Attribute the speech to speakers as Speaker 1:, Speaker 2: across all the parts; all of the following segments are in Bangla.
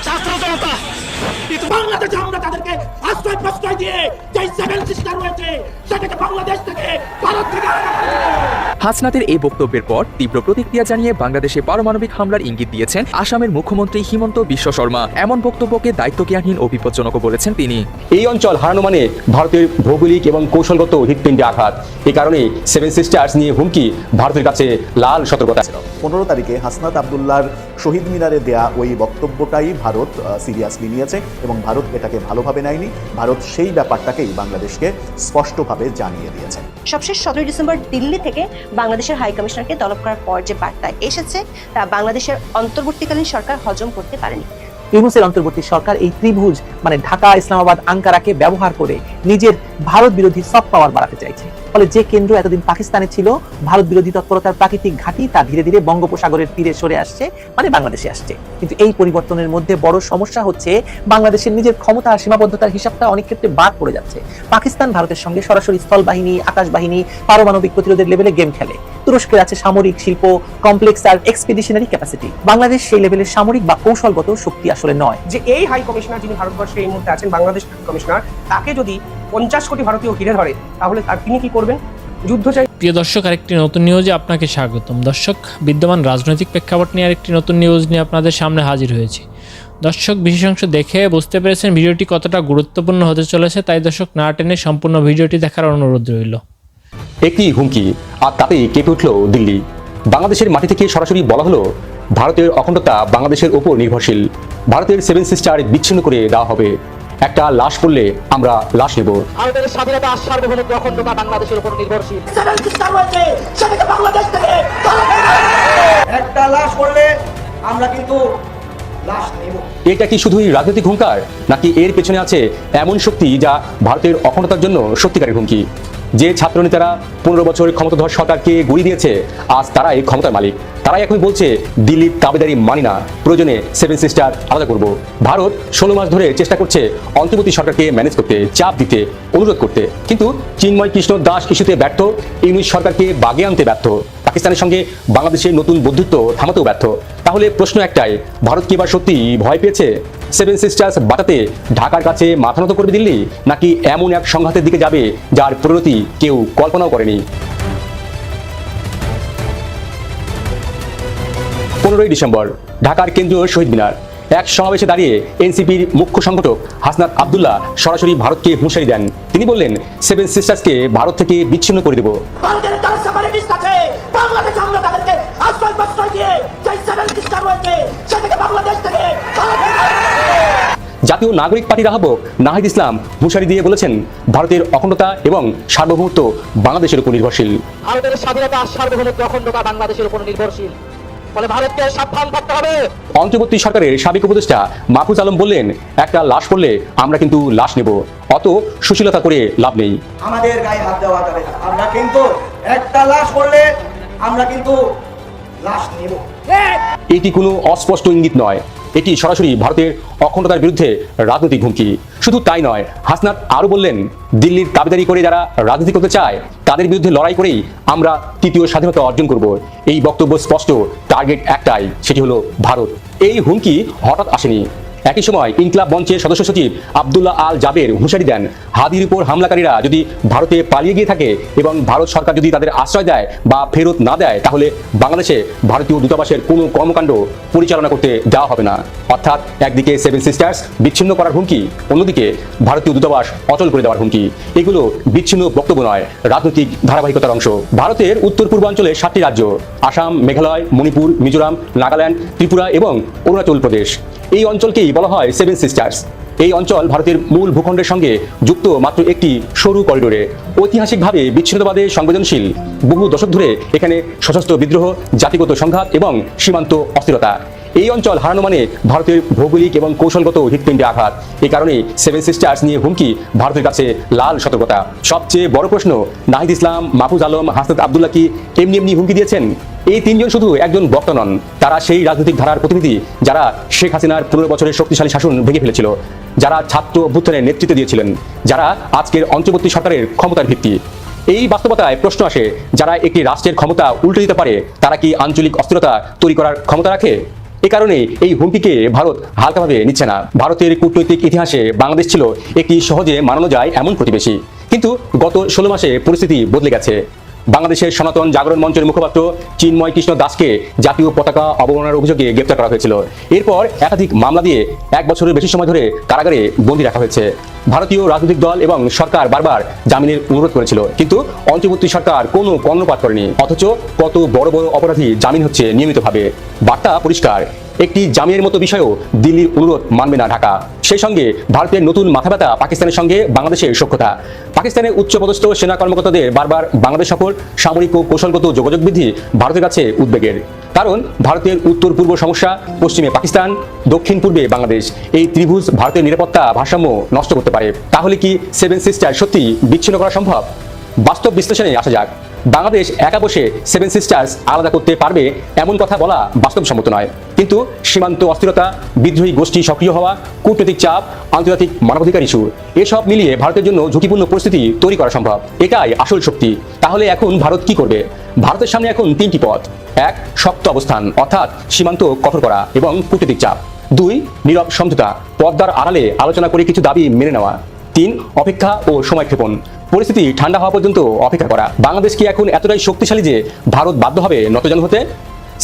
Speaker 1: ছাত্র জনতা বাংলাদেশে আমরা তাদেরকে আশ্রয় প্রশ্রয় দিয়ে যে সেভেন সিস্টার রয়েছে সেটাকে বাংলাদেশ থেকে ভারত থেকে
Speaker 2: হাসনাতের এই বক্তব্যের পর তীব্র প্রতিক্রিয়া জানিয়ে বাংলাদেশে পারমাণবিক হামলার ইঙ্গিত দিয়েছেন আসামের মুখ্যমন্ত্রী হিমন্ত বিশ্ব শর্মা। এমন বক্তব্যকে দায়িত্বজ্ঞানহীন ও বিপজ্জনকও বলেছেন তিনি।
Speaker 3: এই অঞ্চল হারানো মানে ভারতের ভৌগোলিক এবং কৌশলগত হৃৎপিণ্ডে আঘাত। এই কারণে সেভেন সিস্টার্স নিয়ে হুমকি ভারতের কাছে লাল সতর্কতা।
Speaker 4: 15 তারিখে হাসনাত আবদুল্লাহর শহীদ মিনারে দেয়া ওই বক্তব্যটাই ভারত সিরিয়াসলি নিয়েছে এবং ভারত এটাকে ভালোভাবে নেয়নি। ভারত সেই ব্যাপারটাকেই বাংলাদেশকে স্পষ্টভাবে জানিয়ে দিয়েছে।
Speaker 5: সবশেষ 17 ডিসেম্বর দিল্লি থেকে বাংলাদেশের হাই কমিশনারকে তলব করার পর যে বার্তা এসেছে তা বাংলাদেশের অন্তর্বর্তীকালীন সরকার হজম করতে পারেনি।
Speaker 6: ইউনূসের অন্তর্বর্তী সরকার এই ত্রিভুজ মানে ঢাকা, ইসলামাবাদ, আঙ্কারাকে ব্যবহার করে নিজের ভারত বিরোধী সফট পাওয়ার বাড়াতে চাইছে। ফলে যে কেন্দ্র এতদিন পাকিস্তানে ছিল, ভারত বিরোধী তৎপরতার প্রাকৃতিক ঘাঁটি, তা ধীরে ধীরে বঙ্গোপসাগরের তীরে সরে আসছে, মানে বাংলাদেশে আসছে। কিন্তু এই পরিবর্তনের মধ্যে বড় সমস্যা হচ্ছে বাংলাদেশের নিজের ক্ষমতা আর সীমাবদ্ধতার হিসাবটা অনেক ক্ষেত্রে বাদ পড়ে যাচ্ছে। পাকিস্তান ভারতের সঙ্গে সরাসরি স্থল বাহিনী, আকাশ বাহিনী, পারমাণবিক প্রতিরোধের লেভেলে গেম খেলে। তুরস্কের আছে সামরিক শিল্প, কমপ্লেক্স আর এক্সপিডিশনারি ক্যাপাসিটি। বাংলাদেশ সেই লেভেলের সামরিক বা কৌশলগত শক্তি আসলে নয়।
Speaker 7: যে এই হাই কমিশনার যিনি ভারতবর্ষে এই মুহূর্তে আছেন, বাংলাদেশ কমিশনার, তাকে যদি 50 কোটি ভারতীয় ঘিরে ধরে তাহলে তিনি কি করবেন? যুদ্ধ চাই।
Speaker 8: প্রিয় দর্শক, আরেকটি নতুন নিউজে আপনাকে স্বাগতম। দর্শক, বিদ্যমান রাজনৈতিক প্রেক্ষাপট নিয়ে আরেকটি নতুন নিউজ নিয়ে আপনাদের সামনে হাজির হয়েছি। দর্শক, বিশেষ অংশ দেখে বুঝতে পেরেছেন ভিডিওটি কতটা গুরুত্বপূর্ণ হতে চলেছে, তাই দর্শক না টেনে সম্পূর্ণ ভিডিওটি দেখার অনুরোধ রইল।
Speaker 3: একটি হুমকি, আর তাতেই কেঁপে উঠল দিল্লি। বাংলাদেশের মাটি থেকে সরাসরি বলা হলো ভারতের অখণ্ডতা বাংলাদেশের উপর নির্ভরশীল। ভারতের সেভেন সিস্টার বিচ্ছিন্ন করে দেওয়া হবে। একটা লাশ পড়লে আমরা লাশ নেব।
Speaker 6: ভারতের স্বাধীনতা আর সার্বভৌমত্ব অখণ্ডতা বাংলাদেশের উপর নির্ভরশীল।
Speaker 1: সেভেন সিস্টার রয়েছে সেটাকে বাংলাদেশ থেকে
Speaker 7: একটা লাশ পড়লে আমরা কিন্তু লাশ নেব।
Speaker 3: এটা কি শুধুই রাজনৈতিক হুঙ্কার, নাকি এর পেছনে আছে এমন শক্তি যা ভারতের অখণ্ডতার জন্য সত্যিকারের হুমকি? যে ছাত্রনেতারা 15 বছর ক্ষমতাধর সরকারকে গুড়িয়ে দিয়েছে, আজ তারাই ক্ষমতার মালিক। তারাই এখন বলছে দিল্লির দাবিদারি মানি না, প্রয়োজনে সেভেন সিস্টার আলাদা করব। ভারত 16 মাস ধরে চেষ্টা করছে অন্তর্বর্তী সরকারকে ম্যানেজ করতে, চাপ দিতে, অনুরোধ করতে, কিন্তু চিন্ময় কৃষ্ণ দাস ইস্যুতে ব্যর্থ, ইউনূস সরকারকে বাগে আনতে ব্যর্থ, পাকিস্তানের সঙ্গে বাংলাদেশের নতুন বন্ধুত্ব থামাতেও ব্যর্থ। তাহলে প্রশ্ন একটাই, ভারত কি এবার সত্যি ভয় পেয়েছে? সেভেন সিস্টার্স বাঁচাতে ঢাকার কাছে মাথা নত করবে দিল্লি, নাকি এমন এক সংঘাতের দিকে যাবে যার পরিণতি কেউ কল্পনাও করেনি? 15 ডিসেম্বর ঢাকার কেন্দ্রীয় শহীদ মিনার। এক সমাবেশে দাঁড়িয়ে এনসিপির মুখ্য সংগঠক হাসনাত আবদুল্লাহ সরাসরি ভারতকে হুঁশিয়ারি দেন। তিনি বললেন, সেভেন সিস্টার্সকে ভারত থেকে বিচ্ছিন্ন করে দেব।
Speaker 1: ভারতের যারা সেপারেটিস্ট আছে বাংলাদেশে আমরা তাদেরকে আশ্রয় প্রশ্রয় দিয়ে যে সেভেন সিস্টার রয়েছে সেটাকে বাংলাদেশ থেকে
Speaker 3: জাতীয় নাগরিক পার্টির আহ্বায়ক নাহিদ ইসলাম হুঁশিয়ারি দিয়ে বলেছেন, ভারতের অখণ্ডতা এবং সার্বভৌমত্ব বাংলাদেশের উপর নির্ভরশীল।
Speaker 6: ভারতের স্বাধীনতা আর সার্বভৌমত্ব অখণ্ডতা বাংলাদেশের উপর নির্ভরশীল। ফলে ভারতকে সাবধান থাকতে হবে।
Speaker 3: অন্তর্বর্তী সরকারের সাবেক উপদেষ্টা মাহফুজ আলম বললেন, একটা লাশ পড়লে আমরা কিন্তু লাশ নেব, অত সুশীলতা করে লাভ নেই।
Speaker 7: আমাদের গায়ে হাত দেওয়া যাবে না। আমরা কিন্তু একটা লাশ পড়লে আমরা কিন্তু লাশ নেব।
Speaker 3: এটি কোনো অস্পষ্ট ইঙ্গিত নয়, এটি সরাসরি ভারতের অখণ্ডতার বিরুদ্ধে রাজনৈতিক হুমকি। শুধু তাই নয়, হাসনাত আরও বললেন, দিল্লির দাবিদারি করে যারা রাজনীতি করতে চায় তাদের বিরুদ্ধে লড়াই করেই আমরা তৃতীয় স্বাধীনতা অর্জন করব। এই বক্তব্য স্পষ্ট, টার্গেট একটাই, সেটি হলো ভারত। এই হুমকি হঠাৎ আসেনি। একই সময় ইনকিলাব মঞ্চের সদস্য সচিব আব্দুল্লাহ আল জাবের হুঁশিয়ারি দেন, হাদির উপর হামলাকারীরা যদি ভারতে পালিয়ে গিয়ে থাকে এবং ভারত সরকার যদি তাদের আশ্রয় দেয় বা ফেরত না দেয়, তাহলে বাংলাদেশে ভারতীয় দূতাবাসের কোনো কর্মকাণ্ড পরিচালনা করতে দেওয়া হবে না। অর্থাৎ একদিকে সেভেন সিস্টার্স বিচ্ছিন্ন করার হুমকি, অন্যদিকে ভারতীয় দূতাবাস অচল করে দেওয়ার হুমকি। এগুলো বিচ্ছিন্ন বক্তব্য নয়, রাজনৈতিক ধারাবাহিকতার অংশ। ভারতের উত্তর পূর্বাঞ্চলে 7টি রাজ্য, আসাম, মেঘালয়, মণিপুর, মিজোরাম, নাগাল্যান্ড, ত্রিপুরা এবং অরুণাচল প্রদেশ, এই অঞ্চলকেই বলা হয় সেভেন সিস্টার্স। এই অঞ্চল ভারতের মূল ভূখণ্ডের সঙ্গে যুক্ত মাত্র একটি সরু করিডোরে। ঐতিহাসিকভাবে বিচ্ছিন্নতাবাদে সংবেদনশীল। বহু দশক ধরে এখানে সশস্ত্র বিদ্রোহ, জাতিগত সংঘাত এবং সীমান্ত অস্থিরতা। এই অঞ্চল হারানো মানে ভারতের ভৌগোলিক এবং কৌশলগত হৃৎপিণ্ডে আঘাত। এই কারণে সেভেন সিস্টার্স নিয়ে হুমকি ভারতের কাছে লাল সতর্কতা। সবচেয়ে বড় প্রশ্ন, নাহিদ ইসলাম, মাহফুজ আলম, হাসনাত আবদুল্লাহ কি এমনি এমনি হুমকি দিয়েছেন? এই তিনজন শুধু একজন বক্তা নন, তারা সেই রাজনৈতিক ধারার প্রতিনিধি যারা শেখ হাসিনার 15 বছরের শক্তিশালী শাসন ভেঙে ফেলেছিল, যারা ছাত্র অভ্যুত্থানের নেতৃত্ব দিয়েছিলেন, যারা আজকের অন্তর্বর্তী সরকারের ক্ষমতার ভিত্তি। এই বাস্তবতায় প্রশ্ন আসে, যারা একটি রাষ্ট্রের ক্ষমতা উল্টে দিতে পারে তারা কি আঞ্চলিক অস্থিরতা তৈরি করার ক্ষমতা রাখে? এ কারণে এই হুমকিকে ভারত হালকাভাবে নিচ্ছে না। ভারতের কূটনৈতিক ইতিহাসে বাংলাদেশ ছিল একটি সহজে মানানো যায় এমন প্রতিবেশী, কিন্তু গত 16 মাসে পরিস্থিতি বদলে গেছে। বাংলাদেশের সনাতন জাগরণ মঞ্চের মুখপাত্র চিন্ময় কৃষ্ণ দাসকে জাতীয় পতাকা অবমাননার অভিযোগে গ্রেপ্তার করা হয়েছিল। এরপর একাধিক মামলা দিয়ে 1 বছরের বেশি সময় ধরে কারাগারে বন্দী রাখা হয়েছে। ভারতীয় রাজনৈতিক দল এবং সরকার বারবার জামিনের অনুরোধ করেছিল, কিন্তু অন্তর্বর্তী সরকার কোনো কর্ণপাত করেনি। অথচ কত বড় বড় অপরাধী জামিন হচ্ছে নিয়মিতভাবে। বার্তা পরিষ্কার, একটি জামিনের মতো বিষয়েও দিল্লির অনুরোধ মানবে না ঢাকা। সেই সঙ্গে ভারতের নতুন মাথা ব্যথা পাকিস্তানের সঙ্গে বাংলাদেশের সখ্যতা। পাকিস্তানের উচ্চপদস্থ সেনা কর্মকর্তাদের বারবার বাংলাদেশ সফর, সামরিক ও কৌশলগত যোগাযোগ বৃদ্ধি ভারতের কাছে উদ্বেগের। কারণ ভারতের উত্তর পূর্ব সমস্যা, পশ্চিমে পাকিস্তান, দক্ষিণ পূর্বে বাংলাদেশ, এই ত্রিভুজ ভারতের নিরাপত্তা ভারসাম্য নষ্ট করতে পারে। তাহলে কি 7 সিস্টার সত্যি বিচ্ছিন্ন করা সম্ভব? বাস্তব বিশ্লেষণে আসা যাক। বাংলাদেশ একা বসে 7 সিস্টার্স আলাদা করতে পারবে এমন কথা বলা বাস্তবসম্মত নয়, কিন্তু সীমান্ত অস্থিরতা, বিদ্রোহী গোষ্ঠী সক্রিয় হওয়া, কূটনৈতিক চাপ, আন্তর্জাতিক মানবাধিকার ইস্যু, এসব মিলিয়ে ভারতের জন্য ঝুঁকিপূর্ণ পরিস্থিতি তৈরি করা সম্ভব। এটাই আসল শক্তি। তাহলে এখন ভারত কি করবে? ভারতের সামনে এখন 3টি পথ। 1, শক্ত অবস্থান, অর্থাৎ সীমান্ত কঠোর করা এবং কূটনৈতিক চাপ। 2, নীরব সমঝোতা, পর্দার আড়ালে আলোচনা করে কিছু দাবি মেনে নেওয়া। 3, অপেক্ষা ও সময়ক্ষেপণ, পরিস্থিতি ঠান্ডা হওয়া পর্যন্ত অপেক্ষা করা। বাংলাদেশ কি এখন এতটাই শক্তিশালী যে ভারত বাধ্য হবে নতজানু হতে?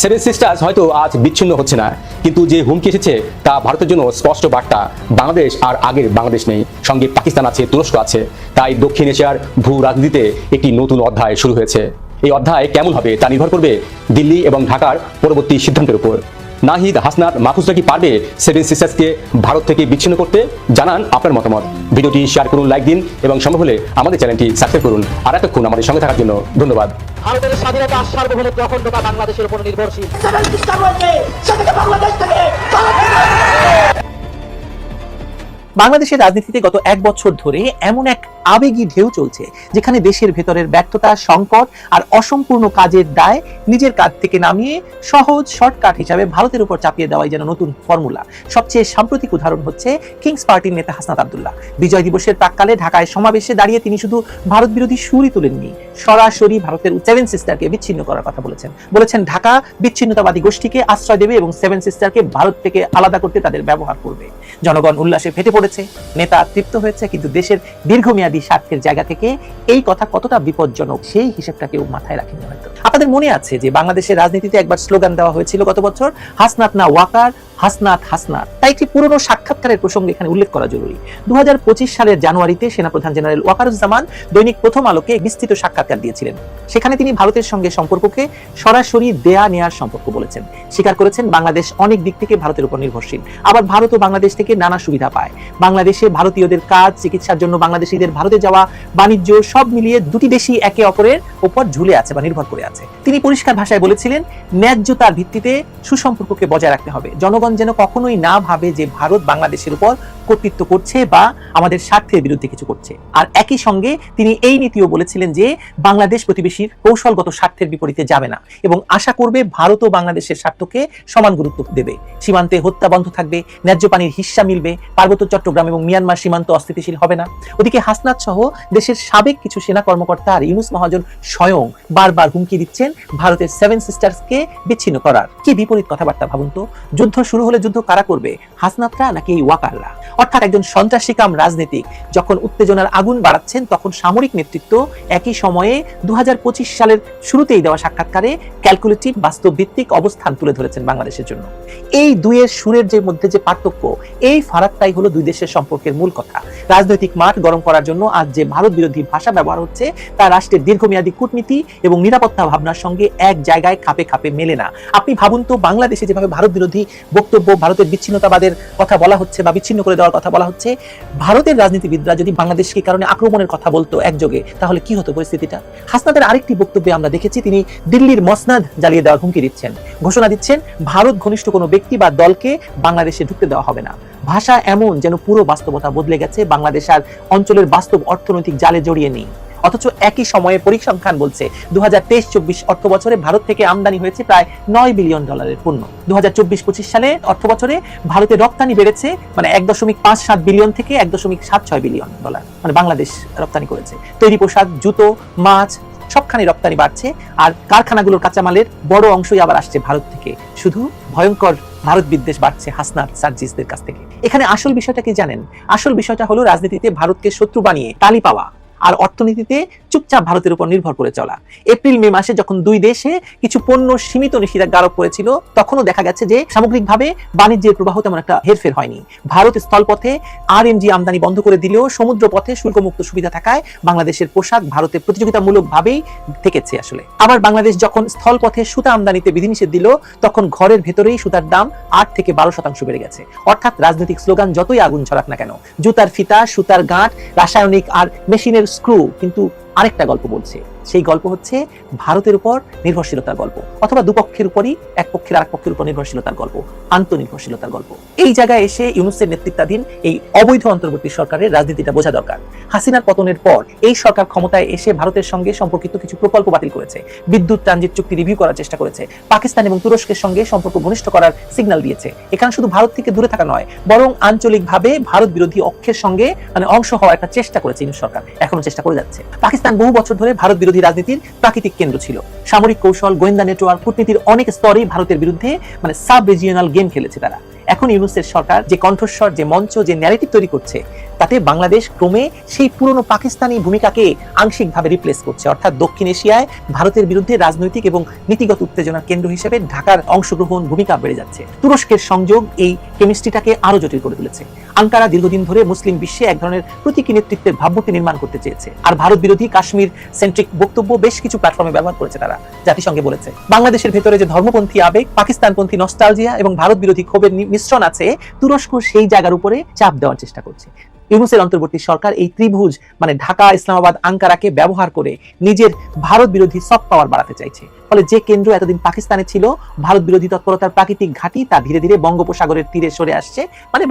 Speaker 3: 7 সিস্টার্স হয়তো আজ বিচ্ছিন্ন হচ্ছে না, কিন্তু যে হুমকি এসেছে তা ভারতের জন্য স্পষ্ট বার্তা। বাংলাদেশ আর আগের বাংলাদেশ নেই, সঙ্গে পাকিস্তান আছে, তুরস্ক আছে। তাই দক্ষিণ এশিয়ার ভূ রাজনীতিতে একটি নতুন অধ্যায় শুরু হয়েছে। এই অধ্যায় কেমন হবে তা নির্ভর করবে দিল্লি এবং ঢাকার পরবর্তী সিদ্ধান্তের উপর। নাহিদ, হাসনাত, মাহফুজরা কি পারবে 7 সিস্টার্সকে ভারত থেকে বিচ্ছিন্ন করতে? জানান আপনার মতামত। ভিডিওটি শেয়ার করুন, লাইক দিন এবং সম্ভব হলে আমাদের চ্যানেলটি সাবস্ক্রাইব করুন। আর এতক্ষণ আমাদের সঙ্গে থাকার জন্য ধন্যবাদ।
Speaker 6: ভারতের স্বাধীনতা, সার্বভৌমত্ব, অখণ্ডতা বাংলাদেশের উপর নির্ভরশীল।
Speaker 1: 7 সিস্টার রয়েছে, সেটাকে বাংলাদেশ থেকে
Speaker 6: বাংলাদেশের রাজনীতিতে গত 1 বছর ধরে এমন এক আবেগী ঢেউ চলছে, যেখানে দেশের ভেতরের ব্যর্থতা, সংকট আর অসম্পূর্ণ কাজের দায় নিজের কাঁধ থেকে নামিয়ে সহজ শর্টকাট হিসাবে ভারতের উপর চাপিয়ে দেওয়াই যেন নতুন ফর্মুলা। সবচেয়ে সাম্প্রতিক উদাহরণ হচ্ছে কিংস পার্টির নেতা হাসনাত আব্দুল্লাহ। বিজয় দিবসের প্রাক্কালে ঢাকায় সমাবেশে দাঁড়িয়ে তিনি শুধু ভারত বিরোধী সুরই তুলেননি, সরাসরি ভারতের 7 সিস্টারকে বিচ্ছিন্ন করার কথা বলেছেন ঢাকা বিচ্ছিন্নতাবাদী গোষ্ঠীকে আশ্রয় দেবে এবং 7 সিস্টারকে ভারত থেকে আলাদা করতে তাদের ব্যবহার করবে। জনগণ উল্লাসে ফেটে পড়েছে, নেতা তৃপ্ত হয়েছে, কিন্তু দেশের দীর্ঘমেয়াদী স্বার্থের জায়গা থেকে এই কথা কতটা বিপজ্জনক সেই হিসেবটা কেউ মাথায় রাখেনি হয়তো। আপনাদের মনে আছে যে বাংলাদেশের রাজনীতিতে একবার স্লোগান দেওয়া হয়েছিল গত বছর, হাসনাত না ওয়াকার, হাসনাত হাসনাত। তাই একটি পুরনো সাক্ষাৎকারের প্রসঙ্গে এখানে উল্লেখ করা জরুরি। 2025 সালের জানুয়ারিতে সেনাপ্রধান জেনারেল ওয়াকারুজ্জামান দৈনিক প্রথম আলোকে বিস্তৃত সাক্ষাৎকার দিয়েছিলেন। সেখানে তিনি ভারতের সঙ্গে সম্পর্ককে সরাসরি দেয়া নেয়ার সম্পর্ক বলেছেন। স্বীকার করেছেন বাংলাদেশ অনেক দিক থেকে ভারতের উপর নির্ভরশীল, আবার ভারতও বাংলাদেশ থেকে নানা সুবিধা পায়। বাংলাদেশে ভারতীয়দের কাজ, চিকিৎসার জন্য বাংলাদেশিদের ভারতে যাওয়া, বাণিজ্য, সব মিলিয়ে দুটি দেশই একে অপরের উপর ঝুলে আছে বা নির্ভর করে আছে। তিনি পরিষ্কার ভাষায় বলেছিলেন, ন্যায্যতার ভিত্তিতে সুসম্পর্ককে বজায় রাখতে হবে। জনগণ যেন কখনোই না ভাবে যে ভারত বাংলাদেশের উপর কর্তৃত্ব করছে বা আমাদের স্বার্থের বিরুদ্ধে কিছু করছে। আর একই সঙ্গে তিনি এই নীতিও বলেছিলেন যে বাংলাদেশ প্রতিবেশীর কৌশলগত স্বার্থের বিপরীতে যাবে না এবং আশা করবে ভারত ও বাংলাদেশের স্বার্থকে সমান গুরুত্ব দেবে। সীমান্তে হত্যা বন্ধ থাকবে, ন্যায্য পানির হিস্সা মিলবে, পার্বত্য চট্টগ্রাম এবং মিয়ানমার সীমান্ত অস্থিতিশীল হবে না। ওদিকে হাসনাত সহ দেশের সাবেক কিছু সেনা কর্মকর্তা আর ইউনুস মহাজন স্বয়ং বারবার হুমকি দিচ্ছেন ভারতের 7 সিস্টার্সকে বিচ্ছিন্ন করার। কি বিপরীত কথাবার্তা ভাবুন তো। যুদ্ধ শুরু হলে যুদ্ধ কারা করবে, হাসনাতরা নাকি এই ওয়াকাররা? অর্থাৎ একজন সন্ত্রাসী কাম রাজনীতিক যখন উত্তেজনার আগুন বাড়াচ্ছেন, তখন সামরিক নেতৃত্ব একই সময়ে 2025 সালের শুরুতেই দেওয়া সাক্ষাৎকারে ক্যালকুলেটিভ, বাস্তব ভিত্তিক অবস্থান তুলে ধরেছেন বাংলাদেশের জন্য। এই দুইয়ের সুরের যে মধ্যে যে পার্থক্য, এই ফারাকটাই হলো দুই দেশের সম্পর্কের মূল কথা। রাজনৈতিক মাঠ গরম করার জন্য আজ যে ভারত বিরোধী ভাষা ব্যবহার হচ্ছে, তা রাষ্ট্রের দীর্ঘমেয়াদী কূটনীতি এবং নিরাপত্তা ভাবনার সঙ্গে এক জায়গায় খাপে খাপে মেলে না। আপনি ভাবুন তো, বাংলাদেশে যেভাবে ভারত বিরোধী বক্তব্য, ভারতের বিচ্ছিন্নতাবাদের কথা বলা হচ্ছে বা বিচ্ছিন্ন করে দেওয়ার কথা বলা হচ্ছে, ভারতের রাজনীতিবিদরা যদি বাংলাদেশকে কারণে আক্রমণের কথা বলতো একযোগে, তাহলে কি হতো পরিস্থিতিটা? হাসনাতের আরেকটি বক্তব্যে আমরা দেখেছি তিনি দিল্লির মসনাদ জ্বালিয়ে দেওয়ার হুমকি দিচ্ছেন, ঘোষণা দিচ্ছেন ভারত ঘনিষ্ঠ কোনো ব্যক্তি বা দলকে বাংলাদেশে ঢুকতে দেওয়া হবে না। ভাষা এমন যেন পুরো বাস্তবতা বদলে গেছে, বাংলাদেশ আর অঞ্চলের বাস্তব অর্থনৈতিক জালে জড়িয়ে নেই। অথচ একই সময়ে পরিসংখ্যান বলছে 2023-24 অর্থ বছরে ভারত থেকে আমদানি হয়েছে প্রায় $9 বিলিয়ন পণ্য। 2024-25 সালে অর্থ বছরে ভারতের রপ্তানি বেড়েছে মানে $1.57 বিলিয়ন থেকে $1.76 বিলিয়ন, মানে বাংলাদেশ রপ্তানি করেছে। তৈরি পোশাক, জুতো, মাছ সবখানে রপ্তানি বাড়ছে, আর কারখানাগুলোর কাঁচামালের বড় অংশই আবার আসছে ভারত থেকে। শুধু ভয়ঙ্কর ভারত বিদ্বেষ বাড়ছে হাসনাত সার্জিসদের কাছ থেকে। এখানে আসল বিষয়টা কি জানেন? আসল বিষয়টা হলো রাজনীতিতে ভারতকে শত্রু বানিয়ে তালি পাওয়া, আর অর্থনীতিতে চুপচাপ ভারতের উপর নির্ভর করে চলা। এপ্রিল মে মাসে যখন দুই দেশে কিছু পণ্য সীমিত নিষেধাজ্ঞা আরোপ করেছিল, তখনও দেখা গেছে যে সামগ্রিকভাবে বাণিজ্যের প্রবাহ তেমন একটা হেরফের হয়নি। ভারত স্থলপথে আরএমজি আমদানি বন্ধ করে দিলেও সমুদ্র পথে শুল্কমুক্ত সুবিধা থাকায় বাংলাদেশের পোশাক ভারতে প্রতিযোগিতামূলকভাবেই থেকেছে আসলে। আবার বাংলাদেশ যখন স্থলপথে সুতা আমদানিতে বিধিনিষেধ দিল, তখন ঘরের ভেতরেই সুতার দাম 8 থেকে 12% বেড়ে গেছে। অর্থাৎ রাজনৈতিক স্লোগান যতই আগুন ছড়াক না কেন, জুতার ফিতা, সুতার গাঁট, রাসায়নিক আর মেশিনের স্ক্রু কিন্তু আরেকটা গল্প বলছে। সেই গল্প হচ্ছে ভারতের উপর নির্ভরশীলতার গল্প, অথবা দুপক্ষের উপরই এক পক্ষের আরেক পক্ষের উপর নির্ভরশীলতার গল্প, আন্তনির্ভরশীলতার গল্প। এই জায়গায় এসে ইউনূসের নেতৃত্বাধীন এই অবৈধ অন্তর্বর্তী সরকারের রাজনীতিটা বোঝা দরকার। হাসিনার পতনের পর এই সরকার ক্ষমতায় এসে ভারতের সঙ্গে সম্পর্কিত কিছু প্রকল্প বাতিল করেছে, বিদ্যুৎ ট্রানজিট চুক্তি রিভিউ করার চেষ্টা করেছে, পাকিস্তান এবং তুরস্কের সঙ্গে সম্পর্ক ঘনিষ্ঠ করার সিগন্যাল দিয়েছে। এখানে শুধু ভারত থেকে দূরে থাকা নয়, বরং আঞ্চলিকভাবে ভারত বিরোধী অক্ষের সঙ্গে অংশ হওয়ার একটা চেষ্টা করেছে ইউনূস সরকার, এখনো চেষ্টা করে যাচ্ছে। পাকিস্তান বহু বছর ধরে ভারত বিরোধী রাজনীতির প্রাকৃতিক কেন্দ্র ছিল। সামরিক কৌশল, গোয়েন্দা নেটওয়ার্ক, কূটনীতির অনেক স্তরেই ভারতের বিরুদ্ধে সাব রিজিয়নাল গেম খেলেছে তারা। এখন ইউনূসের সরকার যে কণ্ঠস্বর, যে মঞ্চ, যে ন্যারেটিভ তৈরি করছে, তাতে বাংলাদেশ ক্রমে সেই পুরনো পাকিস্তানি ভূমিকাকে আংশিকভাবে রিপ্লেস করছে। অর্থাৎ দক্ষিণ এশিয়ায় ভারতের বিরুদ্ধে রাজনৈতিক এবং নীতিগত উত্তেজনার কেন্দ্র হিসেবে ঢাকার অংশগ্রহণ, ভূমিকা বেড়ে যাচ্ছে। তুরস্কের সংযোগ এই কেমিস্ট্রিটাকে আরো জটিল করে তুলেছে। আঙ্কারা দীর্ঘদিন ধরে মুসলিম বিশ্বে এক ধরনের প্রতীকী নেতৃত্বের ভাবমূর্তি নির্মাণ করতে চেয়েছে, আর ভারত বিরোধী কাশ্মীর সেন্ট্রিক বক্তব্য বেশ কিছু প্ল্যাটফর্মে ব্যবহার করেছে তারা। জাতিসংঘে বলেছে বাংলাদেশের ভেতরে যে ধর্মপন্থী আবেগ, পাকিস্তানপন্থী নস্টালজিয়া এবং ভারত বিরোধী ক্ষোভের মিশ্রণ আছে, তুরস্ক সেই জায়গার উপরে চাপ দেওয়ার চেষ্টা করছে। ইউনূসের অন্তর্বর্তী সরকার এই ত্রিভুজ ঢাকা, ইসলামাবাদ, আঙ্কারাকে ব্যবহার করে নিজের ভারত বিরোধী সফট পাওয়ার বাড়াতে চাইছে। ফলে যে কেন্দ্র এতদিন পাকিস্তানে ছিল, ভারত বিরোধী তৎপরতার প্রাকৃতিক ঘাঁটি, তা ধীরে ধীরে বঙ্গোপসাগরের তীরে সরে আসছে,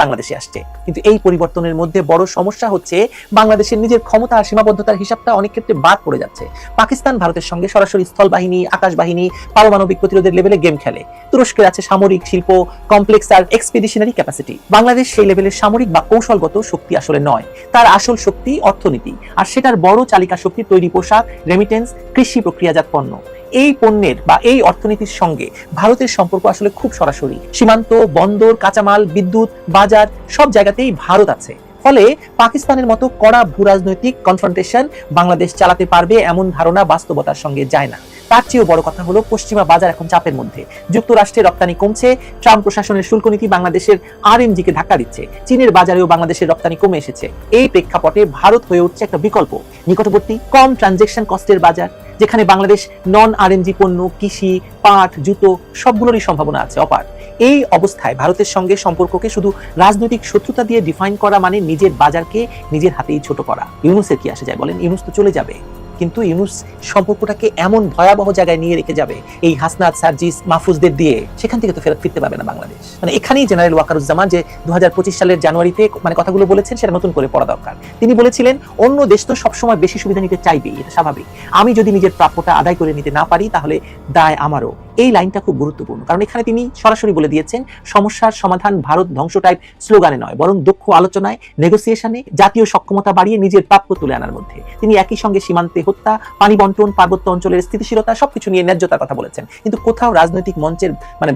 Speaker 6: বাংলাদেশে আসছে। কিন্তু এই পরিবর্তনের মধ্যে বড় সমস্যা হচ্ছে বাংলাদেশের নিজের ক্ষমতা আর সীমাবদ্ধতার হিসাবটা অনেক ক্ষেত্রে বাদ পড়ে যাচ্ছে। পাকিস্তান ভারতের সঙ্গে সরাসরি স্থল বাহিনী, আকাশ বাহিনী, পারমাণবিক প্রতিরোধের লেভেলে গেম খেলে। তুরস্কের আছে সামরিক, শিল্প, কমপ্লেক্স আর এক্সপেডিশনারি ক্যাপাসিটি। বাংলাদেশ সেই লেভেলের সামরিক বা কৌশলগত শক্তি আসলে নয়, তার আসল শক্তি অর্থনীতি, আর সেটার বড় চালিকা শক্তি তৈরি পোশাক, রেমিটেন্স, কৃষি প্রক্রিয়াজাত পণ্য। এই পণ্যের বা এই অর্থনীতির সঙ্গে ভারতের সম্পর্ক আসলে খুব সরাসরি। সীমান্ত, বন্দর, কাঁচামাল, বিদ্যুৎ, বাজার সব জায়গাতেই ভারত আছে। ফলে পাকিস্তানের মতো কড়া ভূরাজনৈতিক কনফ্রন্টেশন বাংলাদেশ চালাতে পারবে এমন ধারণা বাস্তবতার সঙ্গে যায় না। তার চেয়েও বড় কথা হলো পশ্চিমা বাজার এখন চাপের মধ্যে। যুক্তরাষ্ট্রের রপ্তানি কমছে, ট্রাম্প প্রশাসনের শুল্ক নীতি বাংলাদেশের আরএমজি কে ধাক্কা দিচ্ছে, চীনের বাজারেও বাংলাদেশের রপ্তানি কমে এসেছে। এই প্রেক্ষাপটে ভারত হয়ে উঠছে একটা বিকল্প, নিকটবর্তী, কম ট্রানজেকশন কস্টের বাজার, যেখানে বাংলাদেশ নন আরএমজি পণ্য, কৃষি, পাট, জুতো সবগুলোরই সম্ভাবনা আছে অপার। এই অবস্থায় ভারতের সঙ্গে সম্পর্ককে শুধু রাজনৈতিক শত্রুতা দিয়ে ডিফাইন করা মানে নিজের বাজারকে নিজের হাতেই ছোট করা। ইউনূসের কি আসে যায় বলেন? ইউনূস তো চলে যাবে, কিন্তু ইউনূস সম্পর্কটাকে এমন ভয়াবহ জায়গায় নিয়ে রেখে যাবে এই হাসনাত, সার্জিস, মাহফুজদের দিয়ে, সেখান থেকে তো ফেরত ফিরতে পারবে না বাংলাদেশ। এখানেই জেনারেল ওয়াকারুজ্জামান যে 2025 সালের জানুয়ারিতে কথাগুলো বলেছেন, সেটা নতুন করে পড়া দরকার। তিনি বলেছিলেন অন্য দেশ তো সবসময় বেশি সুবিধা নিতে চাইবেই, এটা স্বাভাবিক। আমি যদি নিজের প্রাপ্যটা আদায় করে নিতে না পারি, তাহলে দায় আমারও। এই লাইনটা খুব গুরুত্বপূর্ণ, কারণ এখানে তিনি সরাসরি বলে দিয়েছেন সমস্যার সমাধান ভারত ধ্বংস টাইপ স্লোগানে নয়, বরং দক্ষ আলোচনায়, নেগোসিয়েশনে, জাতীয় সক্ষমতা বাড়িয়ে নিজের প্রাপ্য তুলে আনার মধ্যে। তিনি একই সঙ্গে সীমান্তে হত্যা, পানি বন্টন, পার্বত্য অঞ্চলের স্থিতিশীলতা সবকিছু নিয়ে ন্যায্যতার কথা বলেছেন। কিন্তু কোথাও রাজনৈতিক মঞ্চের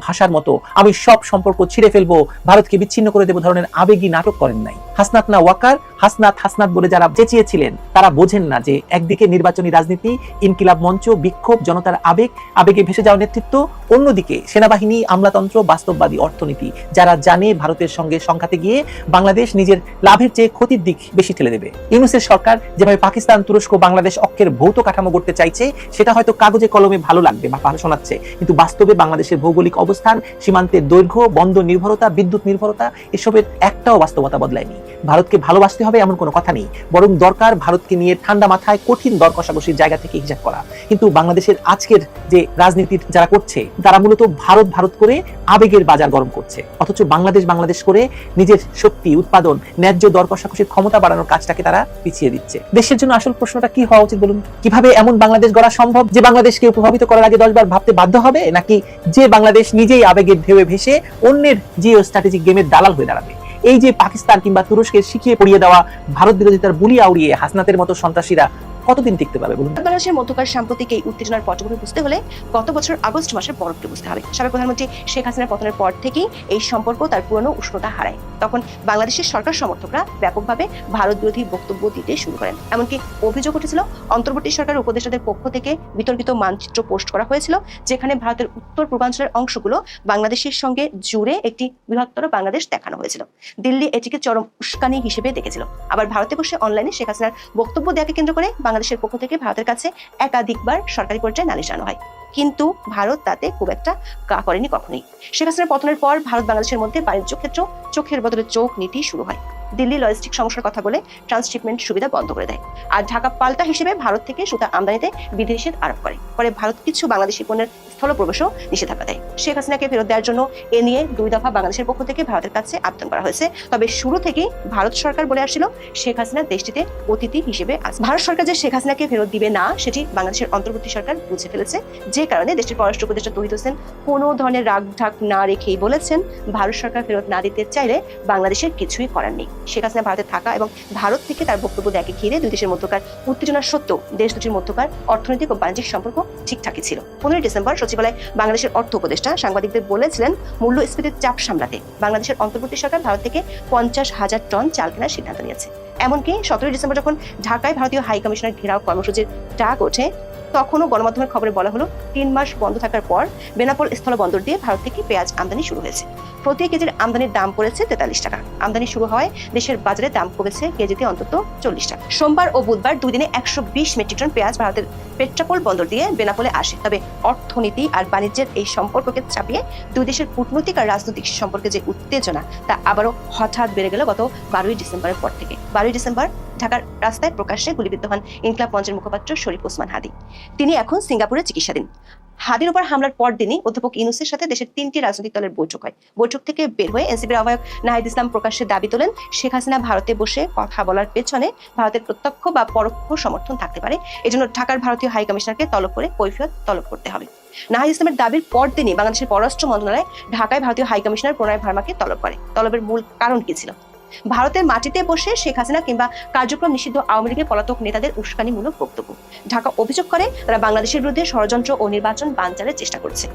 Speaker 6: ভাষার মতো আমি সব সম্পর্ক ছিঁড়ে ফেলবো, ভারতকে বিচ্ছিন্ন করে দেবো ধরনের আবেগী নাটক করেন নাই। হাসনাত না ওয়াকার, হাসনাত হাসনাত বলে যারা চেঁচিয়েছিলেন, তারা বোঝেন না যে একদিকে নির্বাচনী রাজনীতি, ইনকিলাব মঞ্চ, বিক্ষোভ, জনতার আবেগে ভেসে যাওয়া নেতৃত্ব, অন্যদিকে সেনাবাহিনী, আমলাতন্ত্র, বাস্তববাদী অর্থনীতি, যারা জানে ভারতের সঙ্গে সংঘাতে গিয়ে বাংলাদেশ নিজের লাভের চেয়ে ক্ষতির দিক বেশি ঠেলে দেবে। ইউনূসের সরকার যেভাবে পাকিস্তান, তুরস্ক, বাংলাদেশ অক্ষের ভৌত কাঠামো গড়তে চাইছে, সেটা হয়তো কাগজে কলমে ভালো লাগবে বা ভালো শোনাচ্ছে, কিন্তু বাস্তবে বাংলাদেশের ভৌগোলিক অবস্থান, সীমান্তের দৈর্ঘ্য, বন্দর নির্ভরতা, বিদ্যুৎ নির্ভরতা, এসবের একটাও বাস্তবতা বদলায়নি। ভারতকে ভালোবাসতে হবে এমন কোনো কথা নেই, বরং দরকার ভারতকে নিয়ে ঠান্ডা মাথায় কঠিন দর কষাকষির জায়গা থেকে হিসাব করা। কিন্তু বাংলাদেশের আজকের যে রাজনীতির যারা করছে, তারা মূলত ভারত করে আবেগের বাজার গরম করছে, অথচ বাংলাদেশ করে নিজের শক্তি, উৎপাদন, ন্যায্য দর কষাকষির ক্ষমতা বাড়ানোর কাজটাকে তারা পিছিয়ে দিচ্ছে। দেশের জন্য আসল প্রশ্নটা কি হওয়া উচিত বলুন? কিভাবে এমন বাংলাদেশ গড়া সম্ভব যে বাংলাদেশকে প্রভাবিত করার আগে 10 বার ভাবতে বাধ্য হবে, নাকি যে বাংলাদেশ নিজেই আবেগের ঢেউয়ে ভেসে অন্যের জিও স্ট্র্যাটেজিক গেমের দালাল হয়ে দাঁড়াবে? এই যে পাকিস্তান কিংবা তুরস্কের শিখিয়ে পড়িয়ে দেওয়া ভারত বিরোধিতার বুলি আউড়িয়ে হাসনাতের মতো সন্ত্রাসীরা কতদিন টিকতে পারবে বলুন?
Speaker 5: বাংলাদেশের মধ্যকার সাম্প্রতিক এই উত্তেজনার পটভূমি বুঝতে হলে গত বছর আগস্ট মাসের বরফকে বুঝতে হবে। সাবেক প্রধানমন্ত্রী শেখ হাসিনার পতনের পর থেকেই এই সম্পর্ক তার পুরনো উষ্ণতা হারায়। তখন বাংলাদেশের সরকার সমর্থকরা ব্যাপকভাবে ভারত বিরোধী বক্তব্য দিতে শুরু করেন। এমনকি অভিযোগ উঠেছিল অন্তর্বর্তী সরকারের উপদেষ্টাদের পক্ষ থেকে বিতর্কিত মানচিত্র পোস্ট করা হয়েছিল, যেখানে ভারতের উত্তর পূর্বাঞ্চলের অংশগুলো বাংলাদেশের সঙ্গে জুড়ে একটি বৃহত্তর বাংলাদেশ দেখানো হয়েছিল। দিল্লি এটিকে চরম উস্কানি হিসেবে দেখেছিল। আবার ভারতে বসে অনলাইনে শেখ হাসিনার বক্তব্য দেওয়াকে কেন্দ্র করে বাংলাদেশের পক্ষ থেকে ভারতের কাছে একাধিকবার সরকারি পর্যায়ে নালিশ জানানো হয়, কিন্তু ভারত তাতে খুব একটা কা করেনি কখনোই। শেখ হাসিনার পতনের পর ভারত বাংলাদেশের মধ্যে বাণিজ্য ক্ষেত্র চোখের বদলে চোখ নীতি শুরু হয়। দিল্লি লজিস্টিক সমস্যার কথা বলে ট্রান্সশিপমেন্ট সুবিধা বন্ধ করে দেয়, আর ঢাকা পাল্টা হিসেবে ভারত থেকে সুতা আমদানিতে বিধিনিষেধ আরোপ করে। পরে ভারত কিছু বাংলাদেশি পণ্যের স্থল প্রবেশও নিষেধাজ্ঞা দেয়। শেখ হাসিনাকে ফেরত দেওয়ার জন্য এ নিয়ে 2 দফা বাংলাদেশের পক্ষ থেকে ভারতের কাছে আবেদন করা হয়েছে। তবে শুরু থেকেই ভারত সরকার বলে আসছিল শেখ হাসিনা দেশটিতে অতিথি হিসেবে আছে। ভারত সরকার যে শেখ হাসিনাকে ফেরত দিবে না সেটি বাংলাদেশের অন্তর্বর্তী সরকার বুঝে ফেলেছে, যে কারণে দেশটির পররাষ্ট্র উপদেষ্টা তৌহিদ হোসেন কোনো ধরনের রাগ ঢাক না রেখেই বলেছেন ভারত সরকার ফেরত না দিতে চাইলে বাংলাদেশের কিছুই করার নেই। শেখ হাসিনা ভারতে থাকা এবং ভারত থেকে তার বক্তব্য দেয়াকে ঘিরে দুই দেশের মধ্যকার উত্তেজনা সত্ত্বেও দেশ দুটির মধ্যকার অর্থনৈতিক ও বাণিজ্যিক সম্পর্ক ঠিকঠাকই ছিল। 15 ডিসেম্বর সচিবালয়ে বাংলাদেশের অর্থ উপদেষ্টা সাংবাদিকদের বলেছিলেন মূল্যস্ফীতির চাপ সামলাতে বাংলাদেশের অন্তর্বর্তী সরকার ভারত থেকে 50,000 টন চাল কেনার সিদ্ধান্ত নিয়েছে। এমনকি 17 ডিসেম্বর যখন ঢাকায় ভারতীয় হাই কমিশনার ঘেরাও কর্মসূচির ডাক ওঠে, তখনও গণমাধ্যমের খবরে বলা হলো 3 মাস বন্ধ থাকার পর বেনাপোল স্থলবন্দর দিয়ে ভারত থেকে পেঁয়াজ আমদানি শুরু হয়েছে। প্রতি কেজির আমদানির দাম পড়েছে 43 টাকা। আমদানি শুরু হয় দেশের বাজারে দাম কমেছে কেজিতে অন্তত 40 টাকা। সোমবার ও বুধবার 2 দিনে 120 মেট্রিক টন পেঁয়াজ ভারতের পেট্রাপোল বন্দর দিয়ে বেনাপোলে আসে। তবে অর্থনীতি আর বাণিজ্যের এই সম্পর্ককে চাপিয়ে দুই দেশের কূটনৈতিক আর রাজনৈতিক সম্পর্কে যে উত্তেজনা তা আবারও হঠাৎ বেড়ে গেল গত 12 ডিসেম্বরের পর থেকে। 12 ডিসেম্বর ঢাকার রাস্তায় প্রকাশ্যে গুলিবিদ্ধ হন ইনকিলাব মঞ্চের মুখপাত্র শরীফ ওসমান হাদি। তিনি এখন সিঙ্গাপুরে চিকিৎসাধীন। হাদির উপর হামলার পর দিনই অধ্যাপক ইউনূসের সাথে দেশের 3টি রাজনৈতিক দলের বৈঠক হয়। বৈঠক থেকে বের হয়ে এনসিপির আহ্বায়ক নাহিদ ইসলাম প্রকাশ্যে দাবি তোলেন শেখ হাসিনা ভারতে বসে কথা বলার পেছনে ভারতের প্রত্যক্ষ বা পরোক্ষ সমর্থন থাকতে পারে। এজন্য ঢাকার ভারতীয় হাই কমিশনারকে তলব করে কৈফিয়ত তলব করতে হবে। নাহিদ ইসলামের দাবির পর দিনই বাংলাদেশের পররাষ্ট্র মন্ত্রণালয় ঢাকায় ভারতীয় হাই কমিশনার প্রণয় ভার্মাকে তলব করে। তলবের মূল কারণ কি ছিল? ভারতের মাটিতে বসে শেখ হাসিনা কিংবা কার্যক্রম নিষিদ্ধ আওয়ামী লীগের পলাতক নেতাদের উস্কানিমূলক বক্তব্য। ঢাকা অভিযোগ করে তারা বাংলাদেশের বিরুদ্ধে ষড়যন্ত্র ও নির্বাচন বানচালের চেষ্টা করছে।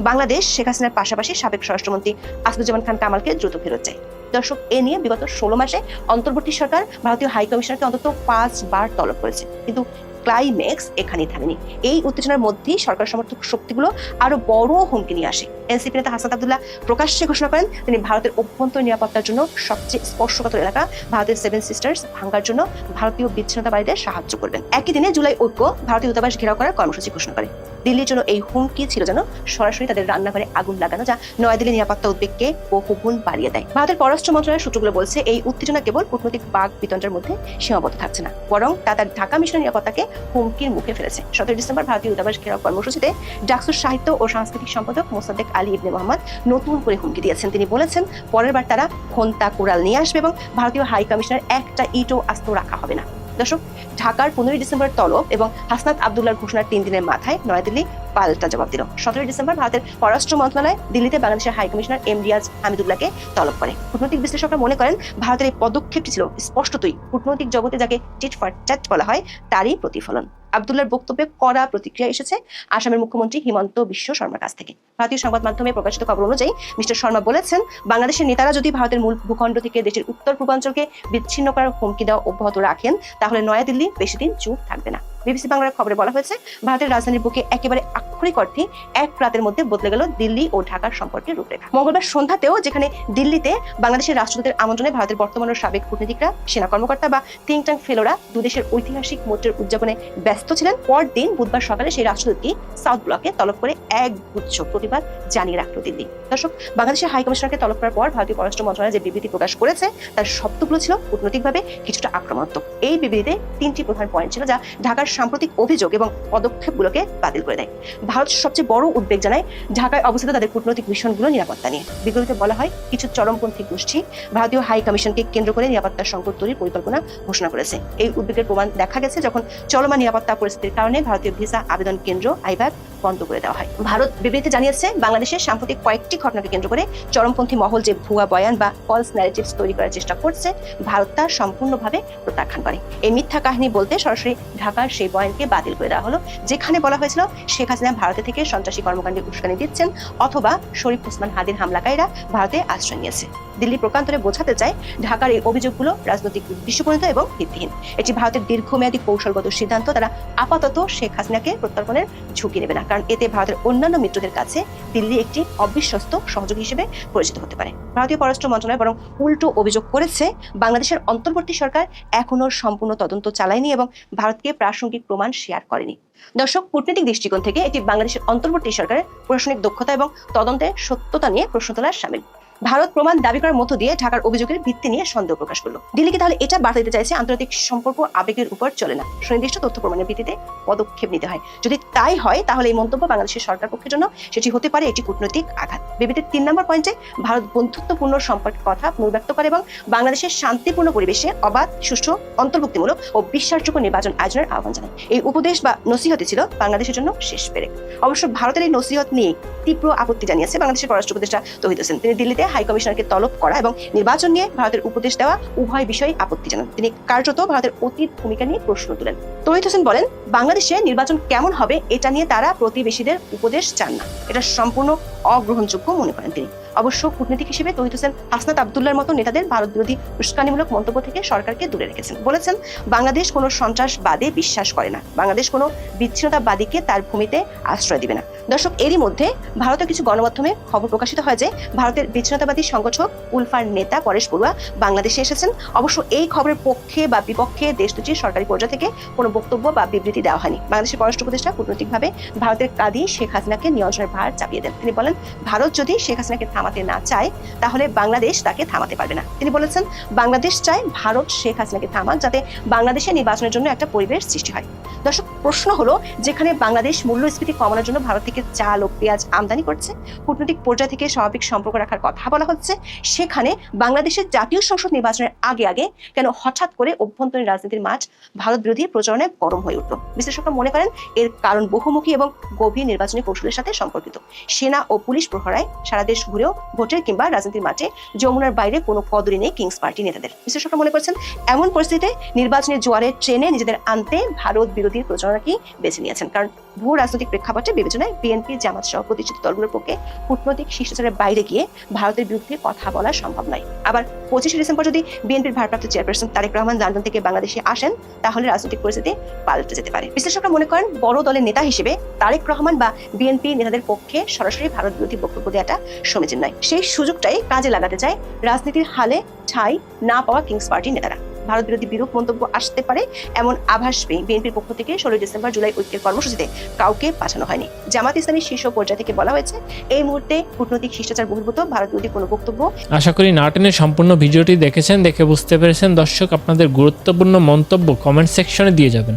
Speaker 5: বাংলাদেশ শেখ হাসিনার পাশাপাশি সাবেক স্বরাষ্ট্রমন্ত্রী আসাদুজ্জামান খান কামালকে দ্রুত ফেরত চায়। দর্শক, এ নিয়ে বিগত 16 মাসে অন্তর্বর্তী সরকার ভারতীয় হাই কমিশনারকে অন্তত 5 বার তলব করেছে, কিন্তু ক্লাইম্যাক্স এখানেই থামেনি। এই উত্তেজনার মধ্যেই সরকার সমর্থক শক্তিগুলো আরো বড় হুমকি নিয়ে আসে। এনসিপি নেতা হাসনাত আব্দুল্লাহ প্রকাশ্যে ঘোষণা করেন তিনি ভারতের অভ্যন্তরীণ নিরাপত্তার জন্য সবচেয়ে স্পর্শকাতর এলাকা ভারতের 7 সিস্টার্স ভাঙার জন্য ভারতীয় বিচ্ছিন্নতাবাদীদের সাহায্য করবেন। একই দিনে জুলাই ঐক্য ভারতীয় দূতাবাস ঘেরাও করার কর্মসূচি ঘোষণা করে। দিল্লির জন্য এই হুমকি ছিল যেন সরাসরি তাদের রান্নাঘরে আগুন লাগানো, যা নয়াদিল্লির নিরাপত্তা উদ্বেগকে বহুগুণ বাড়িয়ে দেয়। ভারতের পররাষ্ট্র মন্ত্রণালয়ের সূত্রগুলো বলছে এই উত্তেজনা কেবল কূটনৈতিক বাক বিতণ্ডার মধ্যে সীমাবদ্ধ থাকছে না, বরং তা তার ঢাকা মিশনের নিরাপত্তাকে হুমকির মুখে ফেলেছে। 17 ডিসেম্বর ভারতীয় দূতাবাস ঘেরাও কর্মসূচিতে ডাকসুর সাহিত্য ও সাংস্কৃতিক সম্পাদক মোসাদ্দেক আলী ইবনে মোহাম্মদ নতুন করে হুমকি দিয়েছেন। তিনি বলেছেন পরের বার তারা খন্তা কোরাল নিয়ে আসবে এবং ভারতীয় হাই কমিশনার একটা ইটও আস্ত রাখা হবে না। দর্শক, ঢাকার 15 ডিসেম্বর তলব এবং হাসনাত আব্দুল্লাহর ঘোষণার 3 দিনের মাথায় নয়াদিল্লি পাল্টা জবাব দিল। 17 ডিসেম্বর ভারতের পররাষ্ট্র মন্ত্রণালয় দিল্লিতে বাংলাদেশের হাই কমিশনার এম রিয়াজ হামিদুল্লাহকে তলব করে। কূটনৈতিক বিশ্লেষকরা মনে করেন ভারতের এই পদক্ষেপটি ছিল স্পষ্টতই কূটনৈতিক জগতে যাকে টিট ফর ট্যাট বলা হয় তারই প্রতিফলন। আব্দুল্লাহর বক্তব্যে কড়া প্রতিক্রিয়া এসেছে আসামের মুখ্যমন্ত্রী হিমন্ত বিশ্ব শর্মার কাছ থেকে। ভারতীয় সংবাদ মাধ্যমে প্রকাশিত খবর অনুযায়ী মিস্টার শর্মা বলেছেন বাংলাদেশের নেতারা যদি ভারতের মূল ভূখণ্ড থেকে দেশের উত্তর পূর্বাঞ্চলকে বিচ্ছিন্ন করার হুমকি দেওয়া অব্যাহত রাখেন তাহলে নয়াদিল্লি বেশি দিন চুপ থাকবে না। বিবিসি বাংলার খবরে বলা হয়েছে ভারতের রাজধানীর বুকে একেবারে আক্ষরিক অর্থে এক রাতের মধ্যে বদলে গেল দিল্লি ও ঢাকার সম্পর্কের রূপরেখা। মঙ্গলবার সন্ধ্যাতেও যেখানে দিল্লিতে বাংলাদেশের রাষ্ট্রদূতের আমন্ত্রণে ভারতের বর্তমান ও সাবেক কূটনীতিকরা, সেনা কর্মকর্তা বা থিঙ্ক ট্যাঙ্ক ফেলোরা দুদেশের ঐতিহাসিক মোটের উদযাপনে ব্যস্ত ছিলেন, পরদিন বুধবার সকালে সেই রাষ্ট্রদূতকে সাউথ ব্লকে তলব করে এক গুচ্ছ প্রতিবাদ জানিয়ে রাখল দিল্লি। দর্শক, বাংলাদেশের হাই কমিশনারকে তলব করার পর ভারতীয় পররাষ্ট্র মন্ত্রণালয় যে বিবৃতি প্রকাশ করেছে তার শব্দগুলো ছিল কূটনৈতিকভাবে কিছুটা আক্রমণাত্মক। এই বিবৃতিতে 3টি প্রধান পয়েন্ট ছিল যা ঢাকার সাম্প্রতিক অভিযোগ এবং পদক্ষেপগুলোকে বাতিল করে দেয়। ভারত সবচেয়ে বড় উদ্বেগ জানায় ঢাকায় অবস্থিত তাদের কূটনৈতিক মিশনগুলো নিরাপত্তা নিয়ে। বিবৃতিতে বলা হয় কিছু চরমপন্থী গোষ্ঠী ভারতীয় হাই কমিশনকে কেন্দ্র করে নিরাপত্তা সংকট তৈরির পরিকল্পনা ঘোষণা করেছে। এই উদ্বেগের প্রমাণ দেখা গেছে যখন চলমান নিরাপত্তা পরিস্থিতির কারণে ভারতীয় ভিসা আবেদন কেন্দ্র আইভ্যাক বন্ধ করে দেওয়া হয়। ভারত বিবৃতিতে জানিয়েছে, বাংলাদেশের সাম্প্রতিক কয়েকটি ঘটনাকে কেন্দ্র করে চরমপন্থী মহল যে ভুয়া বয়ান বা ফলস ন্যারেটিভস তৈরি করার চেষ্টা করছে, ভারত তা সম্পূর্ণভাবে প্রত্যাখ্যান করে। এই মিথ্যা কাহিনী বলতে সরাসরি ঢাকার সেই বয়ানকে বাতিল করে দেওয়া হলো, যেখানে বলা হয়েছিল শেখ হাসিনা ভারতে থেকে সন্ত্রাসী কর্মকাণ্ডে উস্কানি দিচ্ছেন অথবা শরীফ ওসমান হাদির হামলাকারীরা ভারতে আশ্রয় নিয়েছে। দিল্লি প্রকান্তরে বোঝাতে চায়, ঢাকার এই অভিযোগগুলো রাজনৈতিক উদ্দেশ্যপ্রণীত এবং ভিত্তিহীন। এটি ভারতের দীর্ঘমেয়াদী কৌশলগত সিদ্ধান্ত। তারা আপাতত শেখ হাসিনাকে প্রত্যর্পণের ঝুঁকি নেবে না, কারণ এতে ভারতের অন্যান্য মিত্রদের কাছে দিল্লি একটি অবিশ্বস্ত সহযোগী হিসেবে পরিচিত হতে পারে। ভারতীয় পররাষ্ট্র মন্ত্রণালয় বরং উল্টো অভিযোগ করেছে, বাংলাদেশের অন্তর্বর্তী সরকার এখনো সম্পূর্ণ তদন্ত চালায়নি এবং ভারতকে প্রাসঙ্গিক প্রমাণ শেয়ার করেনি। দর্শক, কূটনৈতিক দৃষ্টিকোণ থেকে এটি বাংলাদেশের অন্তর্বর্তী সরকারের প্রশাসনিক দক্ষতা এবং তদন্তের সত্যতা নিয়ে প্রশ্ন তোলার শামিল। ভারত প্রমাণ দাবি করার মধ্য দিয়ে ঢাকার অভিযোগের ভিত্তি নিয়ে সন্দেহ প্রকাশ করলো। দিল্লিকে তাহলে এটা বার্তা দিতে চাইছে, আন্তর্জাতিক সম্পর্ক আবেগের উপর চলে না, সুনির্দিষ্ট তথ্য প্রমাণের ভিত্তিতে পদক্ষেপ নিতে হয়। যদি তাই হয়, তাহলে এই মন্তব্য বাংলাদেশের সরকার পক্ষের জন্য সেটি হতে পারে একটি কূটনৈতিক আঘাত। বিবৃতির 3 নম্বর পয়েন্টে ভারত বন্ধুত্বপূর্ণ সম্পর্কের কথা পুনর্ব্যক্ত করে এবং বাংলাদেশের শান্তিপূর্ণ পরিবেশে অবাধ, সুষ্ঠু, অন্তর্ভুক্তিমূলক ও বিশ্বাসযোগ্য নির্বাচন আয়োজনের আহ্বান জানায়। এই উপদেশ বা নসিহতই ছিল বাংলাদেশের জন্য শেষ পেরেক। অবশ্য ভারতের এই নসিহত নিয়ে তীব্র আপত্তি জানিয়েছে বাংলাদেশের পররাষ্ট্র উপদেষ্টা তৌহিদ হোসেন। তিনি দিল্লিতে হাই কমিশনারকে তলব করা এবং নির্বাচন নিয়ে ভারতের উপদেশ দেওয়া উভয় বিষয়ে আপত্তি জানান। তিনি কার্যত ভারতের অতীত ভূমিকা নিয়ে প্রশ্ন তুলেন। তৌহিদ হোসেন বলেন, বাংলাদেশে নির্বাচন কেমন হবে এটা নিয়ে তারা প্রতিবেশীদের উপদেশ চান না, এটা সম্পূর্ণ অগ্রহণযোগ্য মনে করেন তিনি। অবশ্য কূটনীতিক হিসেবে তৌহিদ হোসেন হাসনাত আব্দুল্লাহর মতো নেতাদের ভারত বিরোধী উস্কানিমূলক মন্তব্য থেকে সরকারকে দূরে রেখেছেন। বলেছেন, বাংলাদেশ কোনো সন্ত্রাসবাদে বিশ্বাস করে না, বাংলাদেশ কোনো বিচ্ছিন্নতাবাদীকে তার ভূমিতে আশ্রয় দিবে না। দর্শক, এরই মধ্যে ভারতের কিছু গণমাধ্যমে খবর প্রকাশিত হয় যে ভারতের বিচ্ছিন্নতাবাদী সংগঠক উলফার নেতা পরেশ বড়ুয়া বাংলাদেশে এসেছেন। অবশ্য এই খবরের পক্ষে বা বিপক্ষে দেশ দুটির সরকারি পর্যায় থেকে কোনো বক্তব্য বা বিবৃতি দেওয়া হয়নি। বাংলাদেশের পররাষ্ট্র উপদেষ্টা কূটনৈতিকভাবে ভারতের কাঁধে শেখ হাসিনাকে নিয়ন্ত্রণের ভার চাপিয়ে দেন। তিনি বলেন, ভারত যদি শেখ হাসিনাকে থামাতে না চায়, তাহলে বাংলাদেশ তাকে থামাতে পারবে না। তিনি বলেছেন, বাংলাদেশ চায় ভারত শেখ হাসিনাকে থামাক, যাতে বাংলাদেশে নির্বাচনের জন্য একটা পরিবেশ সৃষ্টি হয়। দর্শক, প্রশ্ন হলো, যেখানে বাংলাদেশ মূল্যস্ফীতি কমানোর জন্য ভারত থেকে চাল ও পেঁয়াজ আমদানি করছে, কূটনৈতিক পর্যায় থেকে স্বাভাবিক সম্পর্ক রাখার কথা বলা হচ্ছে, সেখানে বাংলাদেশের জাতীয় সংসদ নির্বাচনের আগে আগে কেন হঠাৎ করে অভ্যন্তরীণ রাজনীতির মাঠ ভারত বিরোধী প্রচারণায় গরম হয়ে উঠল? বিশ্লেষকরা মনে করেন, এর কারণ বহুমুখী এবং গভীর নির্বাচনী কৌশলের সাথে সম্পর্কিত। সেনা ও পুলিশ প্রহরায় সারা দেশ ঘুরেও ভোটের কিংবা রাজনীতির মাঠে যমুনার বাইরে কোনো কদরই নেই কিংস পার্টি নেতাদের। বিশ্লেষকরা মনে করছেন, এমন পরিস্থিতিতে নির্বাচনী জোয়ারের ট্রেনে নিজেদের আনতে ভারত বিরোধী প্রচারণাকেই বেছে নিয়েছেন, কারণ ভূ রাজনৈতিক প্রেক্ষাপটে বিবেচনায় বিএনপি, জামাত সহ প্রতিষ্ঠিত দলগুলোর পক্ষে কূটনৈতিক শিষ্টাচারের বাইরে গিয়ে ভারতের বিরুদ্ধে কথা বলা সম্ভব নয়। আবার 25 ডিসেম্বর যদি বিএনপির ভারপ্রাপ্ত চেয়ারপারসন তারেক রহমান লন্ডন থেকে বাংলাদেশে আসেন, তাহলে রাজনৈতিক পরিস্থিতি পাল্টে যেতে পারে। বিশ্লেষকরা মনে করেন, বড় দলের নেতা হিসেবে তারেক রহমান বা বিএনপি নেতাদের পক্ষে সরাসরি ভারত বিরোধী বক্তব্য দেওয়াটা সমীচীন নয়। সেই সুযোগটাই কাজে লাগাতে চায় রাজনীতির হালে ঠাঁই না পাওয়া কিংস পার্টির নেতারা। ভারত বিরোধী বিরূপ মন্তব্য আসতে পারে এমন আভাস পেয়ে বিএনপির পক্ষ থেকে 16 ডিসেম্বর জুলাই ঐক্যের কর্মসূচিতে কাউকে পাঠানো হয়নি। জামাত ইসলামী শীর্ষ পর্যায় থেকে বলা হয়েছে, এই মুহূর্তে কূটনৈতিক শিষ্টাচার বহির্ভূত ভারত বিরোধী কোনো বক্তব্য।
Speaker 8: আশা করি নাটেনের সম্পূর্ণ ভিডিওটি দেখেছেন, দেখে বুঝতে পেরেছেন। দর্শক, আপনাদের গুরুত্বপূর্ণ মন্তব্য কমেন্ট সেকশনে দিয়ে যাবেন।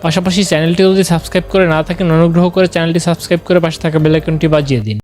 Speaker 8: পাশাপাশি চ্যানেলটি যদি সাবস্ক্রাইব করে না থাকেন, অনুগ্রহ করে চ্যানেলটি সাবস্ক্রাইব করে পাশে থাকা বেল আইকনটি বাজিয়ে দিন।